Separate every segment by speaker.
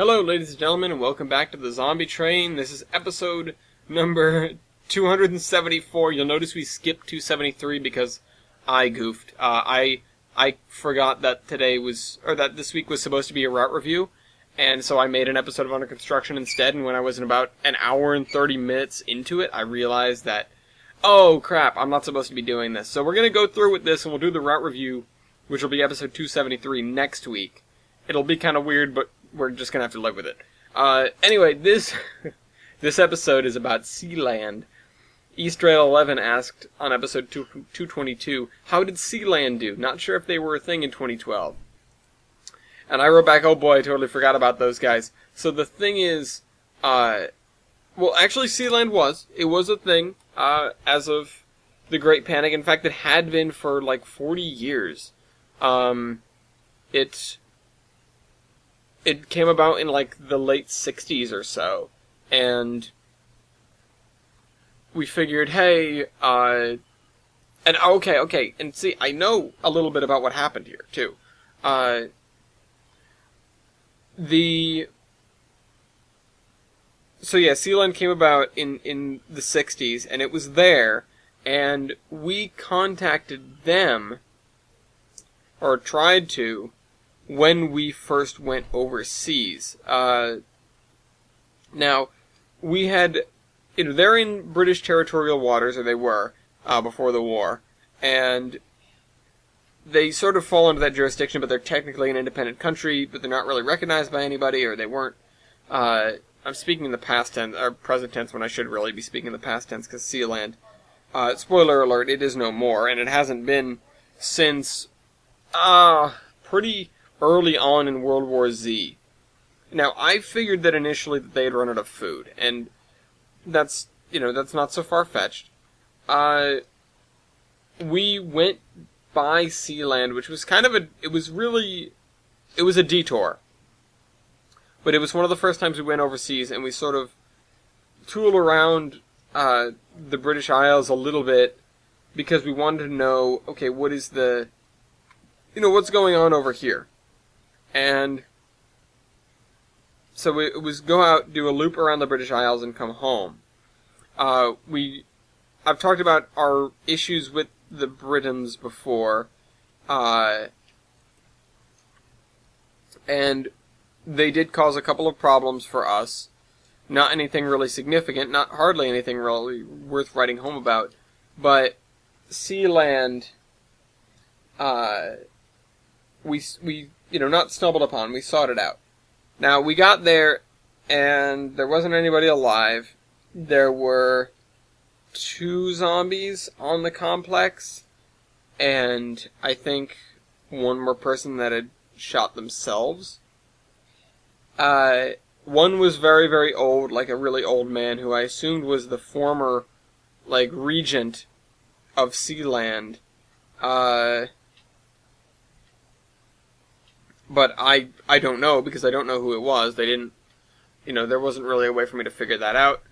Speaker 1: Hello, ladies and gentlemen, and welcome back to the Zombie Train. This is episode number 274. You'll notice we skipped 273 because I goofed. I forgot that that this week was supposed to be a route review, and so I made an episode of Under Construction instead, and when I was in about an hour and 30 minutes into it, I realized that, oh crap, I'm not supposed to be doing this. So we're going to go through with this, and we'll do the route review, which will be episode 273 next week. It'll be kind of weird, but we're just gonna have to live with it. Anyway, this episode is about Sealand. Eastrail 11 asked on episode 222, how did Sealand do? Not sure if they were a thing in 2012. And I wrote back, oh boy, I totally forgot about those guys. So the thing is, well, actually Sealand was. It was a thing, as of the Great Panic. In fact, it had been for like 40 years. It came about in, like, the late 60s or so, and we figured, hey, and okay, and see, I know a little bit about what happened here, too. So yeah, Sealand came about in the 60s, and it was there, and we contacted them, or tried to, when we first went overseas. Now, we had, they're in British territorial waters, or they were, before the war, and they sort of fall under that jurisdiction, but they're technically an independent country, but they're not really recognized by anybody, or they weren't. I'm speaking in the past tense, or present tense, when I should really be speaking in the past tense, because Sealand, spoiler alert, it is no more, and it hasn't been since, pretty early on in World War Z. Now, I figured that initially that they had run out of food, and that's not so far-fetched. We went by Sealand, which was kind of it was a detour. But it was one of the first times we went overseas, and we sort of tooled around the British Isles a little bit, because we wanted to know, okay, what is what's going on over here? And so it was go out, do a loop around the British Isles, and come home. I've talked about our issues with the Britons before, and they did cause a couple of problems for us. Not anything really significant, not hardly anything really worth writing home about, but Sealand, we not stumbled upon, we sought it out. Now, we got there, and there wasn't anybody alive. There were 2 zombies on the complex, and I think one more person that had shot themselves. One was very, very old, like a really old man, who I assumed was the former, regent of Sealand. But I don't know, because I don't know who it was. They didn't, there wasn't really a way for me to figure that out.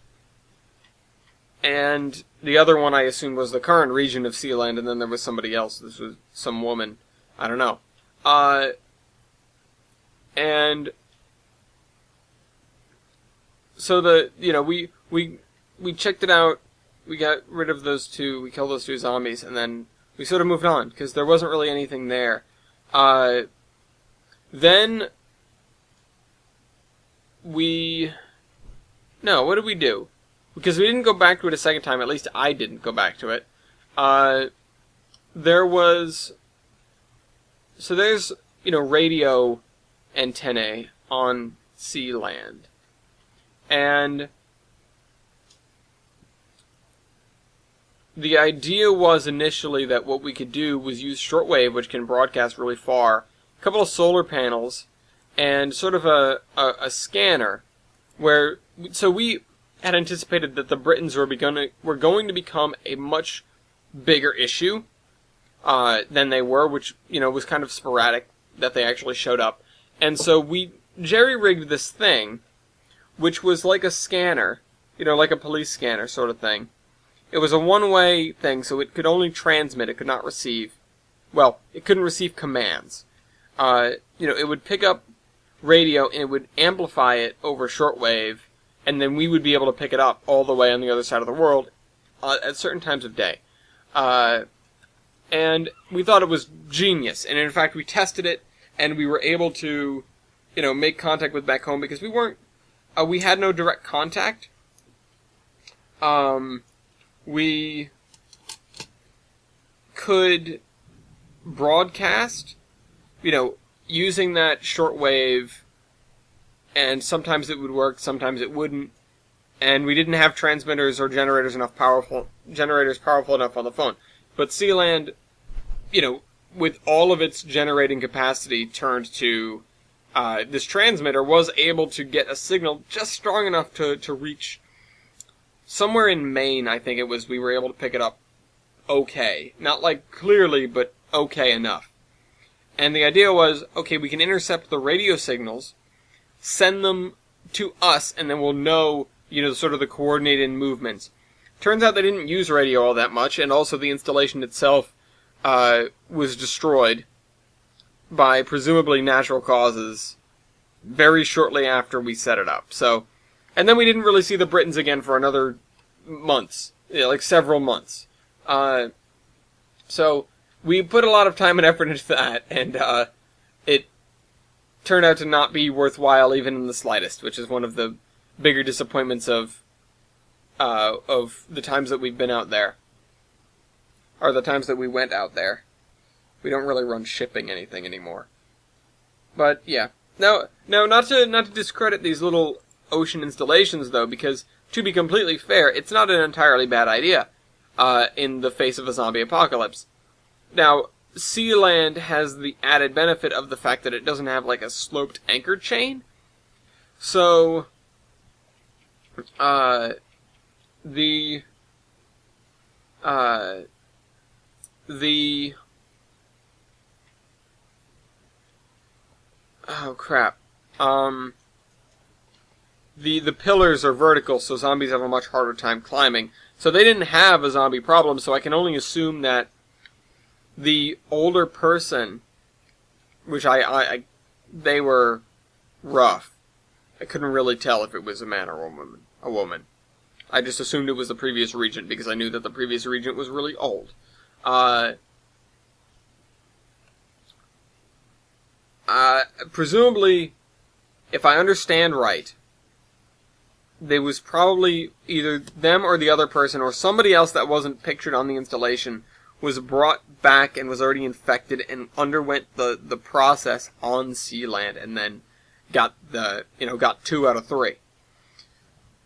Speaker 1: And the other one I assumed was the current regent of Sealand, and then there was somebody else. This was some woman. I don't know. And so we checked it out. We got rid of those 2. We killed those 2 zombies, and then we sort of moved on, because there wasn't really anything there. Then, what did we do? Because we didn't go back to it a second time, at least I didn't go back to it. There's, radio antennae on Sealand. And the idea was initially that what we could do was use shortwave, which can broadcast really far, a couple of solar panels, and sort of a scanner, so we had anticipated that the Britons were going to become a much bigger issue than they were, which, was kind of sporadic that they actually showed up. And so we jerry-rigged this thing, which was like a scanner, like a police scanner sort of thing. It was a one-way thing, so it could only transmit, it could not receive. Well, it couldn't receive commands. It would pick up radio, and it would amplify it over shortwave, and then we would be able to pick it up all the way on the other side of the world at certain times of day. And we thought it was genius, and in fact we tested it, and we were able to, make contact with back home, because we had no direct contact. We could broadcast, using that shortwave, and sometimes it would work, sometimes it wouldn't, and we didn't have transmitters or generators powerful enough on the phone. But Sealand, with all of its generating capacity turned to this transmitter, was able to get a signal just strong enough to reach somewhere in Maine, I think it was. We were able to pick it up okay. Not like clearly, but okay enough. And the idea was, okay, we can intercept the radio signals, send them to us, and then we'll know, sort of the coordinated movements. Turns out they didn't use radio all that much, and also the installation itself was destroyed by presumably natural causes very shortly after we set it up. And then we didn't really see the Britons again for another months, like several months. So we put a lot of time and effort into that, and it turned out to not be worthwhile even in the slightest, which is one of the bigger disappointments of the times that we've been out there, or the times that we went out there. We don't really run shipping anything anymore. But yeah, no, not to discredit these little ocean installations though, because to be completely fair, it's not an entirely bad idea in the face of a zombie apocalypse. Now, Sealand has the added benefit of the fact that it doesn't have like a sloped anchor chain, so the oh crap. The pillars are vertical, so zombies have a much harder time climbing. So they didn't have a zombie problem, so I can only assume that the older person, which they were rough. I couldn't really tell if it was a man or a woman. I just assumed it was the previous regent, because I knew that the previous regent was really old. Presumably, if I understand right, there was probably either them or the other person, or somebody else that wasn't pictured on the installation, was brought back and was already infected and underwent the process on Sealand, and then got 2 out of 3.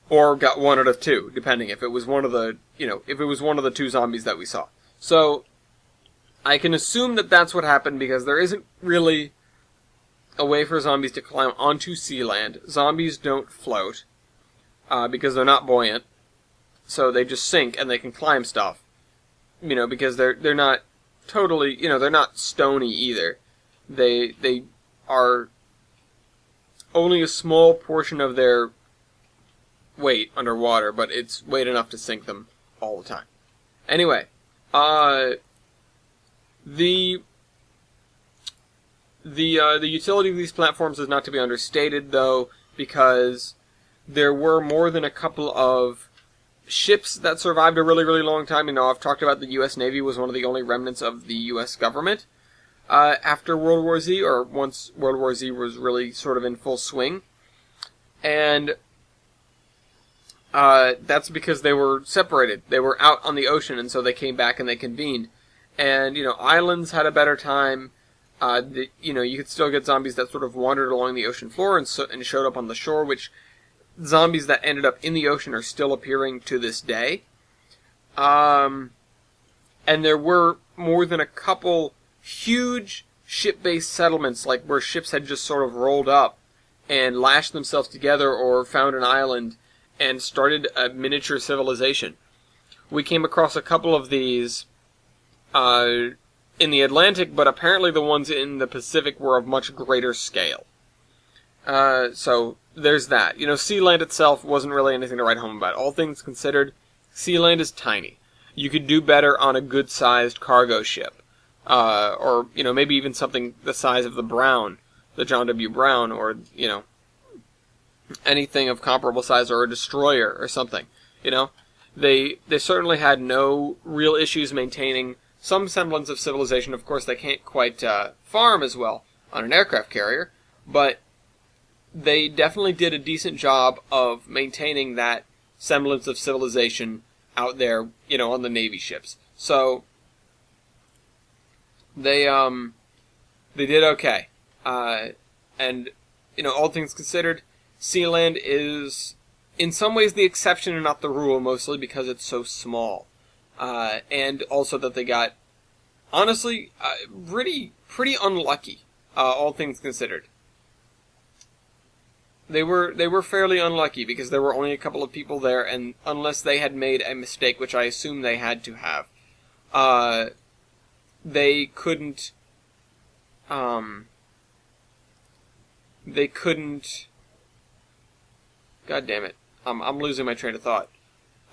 Speaker 1: Or got 1 out of 2, depending if it was one of the, if it was one of the 2 zombies that we saw. So, I can assume that that's what happened, because there isn't really a way for zombies to climb onto Sealand. Zombies don't float, because they're not buoyant. So they just sink, and they can climb stuff. Because they're not totally, they're not stony either. They are only a small portion of their weight underwater, but it's weight enough to sink them all the time. Anyway, the utility of these platforms is not to be understated, though, because there were more than a couple of ships that survived a really, really long time. I've talked about the U.S. Navy was one of the only remnants of the U.S. government after World War Z, or once World War Z was really sort of in full swing. And that's because they were separated. They were out on the ocean, and so they came back and they convened. And, islands had a better time. You could still get zombies that sort of wandered along the ocean floor and showed up on the shore, which zombies that ended up in the ocean are still appearing to this day. And there were more than a couple huge ship-based settlements, like where ships had just sort of rolled up and lashed themselves together or found an island and started a miniature civilization. We came across a couple of these in the Atlantic, but apparently the ones in the Pacific were of much greater scale. So there's that. Sealand itself wasn't really anything to write home about. All things considered, Sealand is tiny. You could do better on a good-sized cargo ship. Or maybe even something the size of the Brown, the John W. Brown or, anything of comparable size, or a destroyer or something, They certainly had no real issues maintaining some semblance of civilization. Of course, they can't quite farm as well on an aircraft carrier, but they definitely did a decent job of maintaining that semblance of civilization out there, on the Navy ships. So they did okay. And, all things considered, Sealand is in some ways the exception and not the rule, mostly because it's so small. And also that they got, honestly, pretty unlucky, all things considered. They were fairly unlucky because there were only a couple of people there, and unless they had made a mistake, which I assume they had to have, they couldn't, God damn it. I'm losing my train of thought.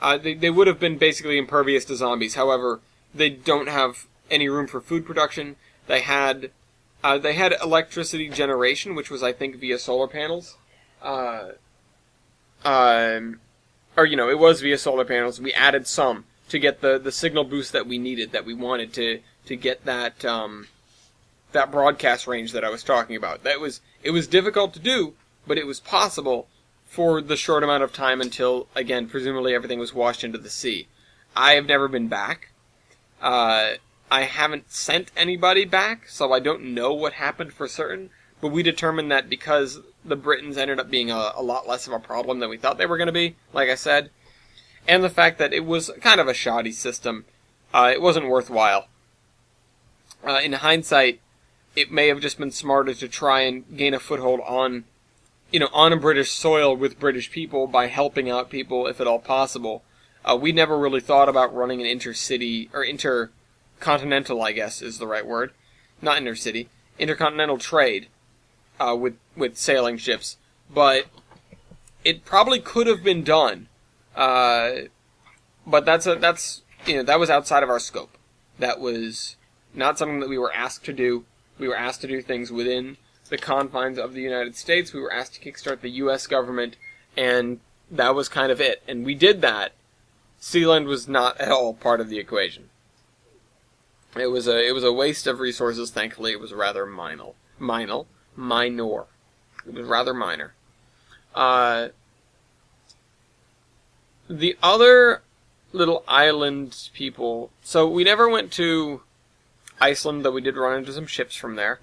Speaker 1: They would have been basically impervious to zombies. However, they don't have any room for food production. They had electricity generation, which was, I think, via solar panels. It was via solar panels. We added some to get the signal boost that we needed, that we wanted to get that broadcast range that I was talking about. It was difficult to do, but it was possible for the short amount of time until, again, presumably everything was washed into the sea. I have never been back. I haven't sent anybody back, so I don't know what happened for certain, but we determined that because the Britons ended up being a lot less of a problem than we thought they were going to be, like I said, and the fact that it was kind of a shoddy system, it wasn't worthwhile. In hindsight, it may have just been smarter to try and gain a foothold on a British soil with British people by helping out people, if at all possible. We never really thought about running an intercity, or intercontinental, I guess is the right word. Not intercity. Intercontinental trade, with sailing ships. But it probably could have been done. But that was outside of our scope. That was not something that we were asked to do. We were asked to do things within the confines of the United States. We were asked to kickstart the U.S. government, and that was kind of it. And we did that. Sealand was not at all part of the equation. It was a waste of resources. Thankfully, it was rather minor. It was rather minor. The other little island people. So we never went to Iceland, though we did run into some ships from there.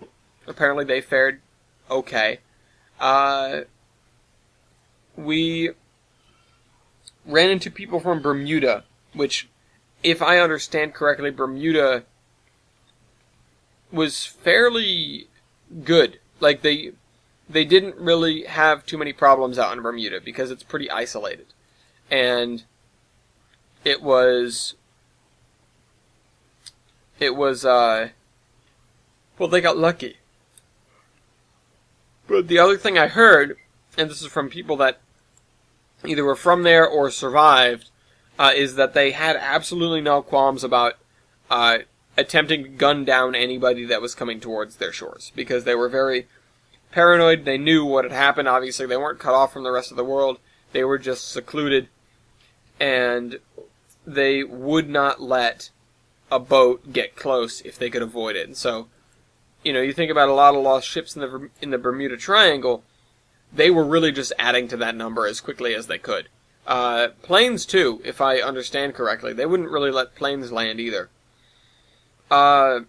Speaker 1: Apparently they fared okay. We ran into people from Bermuda, which, if I understand correctly, Bermuda was fairly good. Like, they didn't really have too many problems out in Bermuda because it's pretty isolated. And it was, well, they got lucky. But the other thing I heard, and this is from people that either were from there or survived, is that they had absolutely no qualms about attempting to gun down anybody that was coming towards their shores. Because they were very paranoid. They knew what had happened. Obviously, they weren't cut off from the rest of the world. They were just secluded. And they would not let a boat get close if they could avoid it. And so, you think about a lot of lost ships in the Bermuda Triangle, they were really just adding to that number as quickly as they could. Planes, too, if I understand correctly. They wouldn't really let planes land either. I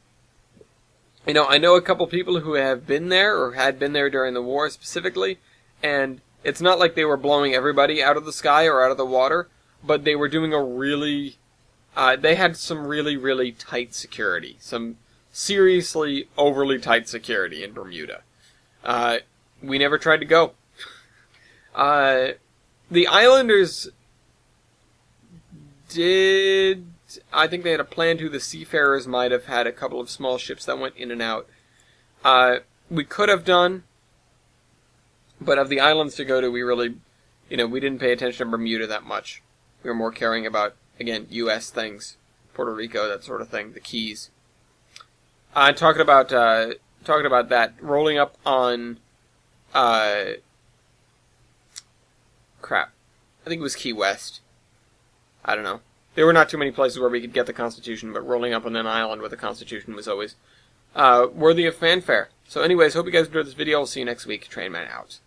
Speaker 1: know a couple people who have been there, or had been there during the war specifically, and it's not like they were blowing everybody out of the sky or out of the water, but they were doing they had some really, really tight security. Some seriously overly tight security in Bermuda. We never tried to go. The islanders did... I think they had a plan to. The seafarers might have had a couple of small ships that went in and out. We could have done, but of the islands to go to, we really, we didn't pay attention to Bermuda that much. We were more caring about, again, U.S. things, Puerto Rico, that sort of thing, the Keys. Talking about talking about that, rolling up on, crap. I think it was Key West. I don't know. There were not too many places where we could get the Constitution, but rolling up on an island with the Constitution was always worthy of fanfare. So anyways, hope you guys enjoyed this video. I'll see you next week. Trainman out.